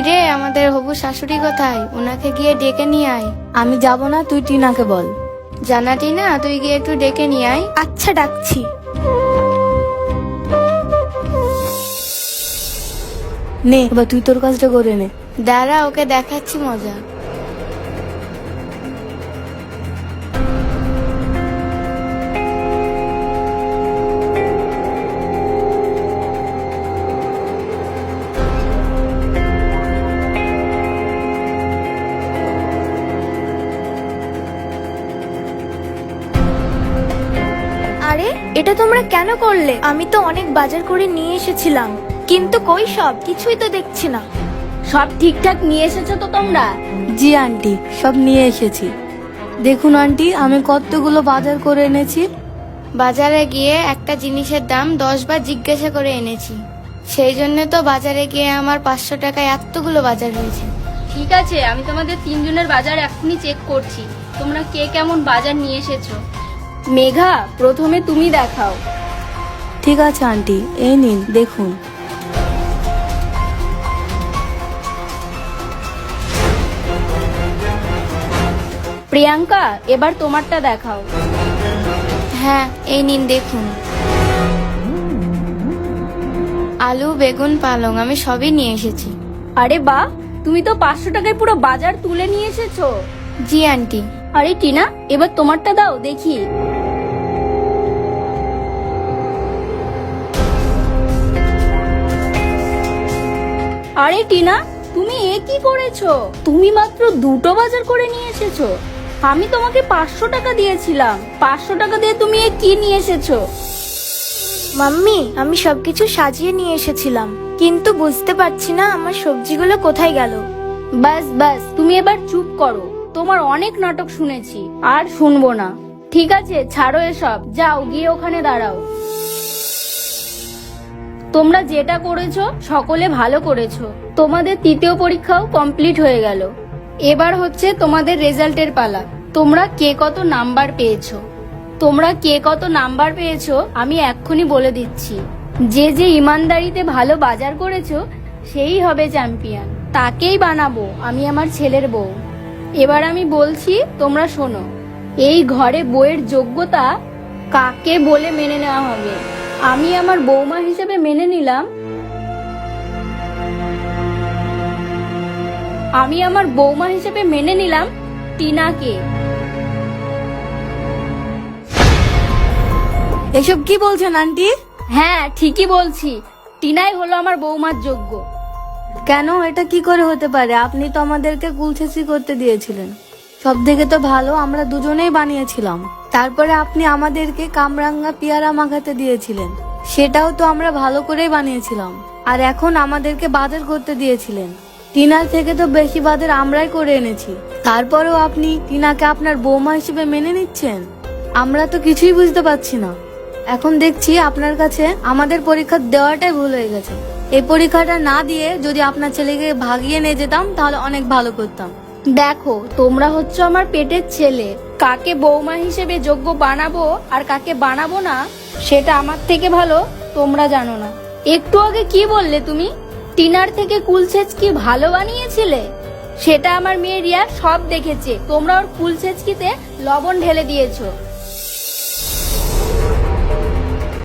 কিরে, আমাদের হবু শাশুড়ি কোথায়? ওনাকে গিয়ে ডেকে নিয়ে আয়। আমি যাব না, তুই টিনাকে বল। জানা টিনা, তুই গিয়ে একটু ডেকে নিয়ে আয়। আচ্ছা, ডাকছি। নে, এবার তুই তোর কাজটা করে নে। দাঁড়া, ওকে দেখাচ্ছি মজা। আরে, এটা তোমরা কেন করলে? আমি তো অনেক বাজার করে নিয়ে এসেছিলাম, কিন্তু কই সব কিছুই তো দেখছি না। সব ঠিকঠাক নিয়ে এসেছো তো তোমরা? জি আন্টি, সব নিয়ে এসেছি। দেখুন আন্টি, আমি কতগুলো বাজার করে এনেছি। বাজারে গিয়ে একটা জিনিসের দাম 10 বার জিজ্ঞাসা করে এনেছি। সেই জন্য তো বাজারে গিয়ে আমার 500 টাকায় এতগুলো বাজার হয়েছে। ঠিক আছে, আমি তোমাদের তিনজনের বাজার এখনই চেক করছি। তোমরা কে কেমন বাজার নিয়ে এসেছো। মেঘা, প্রথমে তুমি দেখাও। ঠিক আছে আন্টি, এই নিন দেখুন। প্রিয়াঙ্কা, এবার তোমারটা দেখাও। হ্যাঁ, এই নিন দেখুন। আলু, বেগুন, পালং আমি সবই নিয়ে এসেছি। আরে বাহ, তুমি তো 500 টাকায় পুরো বাজার তুলে নিয়ে এসেছো। জি আন্টি। আরে টিনা, এবার তোমারটা দাও দেখি। আরে টিনা, তুমি এ কি করেছো? তুমি মাত্র দুটো বাজার করে নিয়ে এসেছো। আমি তোমাকে 500 টাকা দিয়েছিলাম। 500 টাকা দিয়ে তুমি এ কি নিয়ে এসেছো? মাম্মি, আমি সবকিছু সাজিয়ে নিয়ে এসেছিলাম, কিন্তু বুঝতে পারছি না আমার সবজিগুলো কোথায় গেল। বাস বাস, তুমি এবার চুপ করো। তোমার অনেক নাটক শুনেছি, আর শুনবো না। ঠিক আছে, ছাড়ো এসব, যাও গিয়ে ওখানে দাঁড়াও। তোমরা যেটা করেছো সকলে ভালো করেছো। তোমাদের তৃতীয় পরীক্ষাও কমপ্লিট হয়ে গেল। এবার হচ্ছে তোমাদের রেজাল্টের পালা। তোমরা কে কত নাম্বার পেয়েছো। আমি এক্ষুনি বলে দিচ্ছি। যে যে ইমানদারিতে ভালো বাজার করেছো সেই হবে চ্যাম্পিয়ন। তাকেই বানাবো আমি আমার ছেলের বউ। এবার আমি বলছি, তোমরা শোনো। এই ঘরে বউয়ের যোগ্যতা কাকে বলে মেনে নেওয়া হবে। আমি আমার বৌমা হিসেবে মেনে নিলাম টিনাকে। এসব কি বলছেন আন্টি? হ্যাঁ, ঠিকই বলছি। টিনাই হলো আমার বৌমার যোগ্য। কেন, এটা কি করে হতে পারে? আপনি তো আমাদেরকে কুলছেসি করতে দিয়েছিলেন। সব থেকে তো ভালো আমরা দুজনেই বানিয়েছিলাম। তারপরে আপনি আমাদেরকে কামরাঙ্গা পেয়ারা মাখাতে দিয়েছিলেন, সেটাও তো আমরা ভালো করেই বানিয়েছিলাম। আর এখন আমাদেরকে বাজার করতে দিয়েছিলেন, টিনার থেকে তো বেশি বাজার আমরাই করে এনেছি। তারপরেও আপনি টিনাকে আপনার বৌমা হিসেবে মেনে নিচ্ছেন। আমরা তো কিছুই বুঝতে পারছি না। এখন দেখছি আপনার কাছে আমাদের পরীক্ষা দেওয়াটাই ভুল হয়ে গেছে। এই পরীক্ষাটা না দিয়ে যদি আপনার ছেলেকে ভাগিয়ে নিয়ে যেতাম তাহলে অনেক ভালো করতাম। দেখো, তোমরা হচ্ছে আমার পেটের ছেলে। কাকে বৌমা হিসেবে যোগ্য বানাবো আর কাকে বানাবো না, সেটা আমার থেকে ভালো তোমরা জানো না। একটু আগে কি বললে তুমি? টিনার থেকে কুলছেচ কি ভালো বানিয়েছিলে? সেটা আমার মেয়ে রিয়া সব দেখেছে। তোমরা ওর কুলছেচকিতে লবণ ঢেলে দিয়েছো।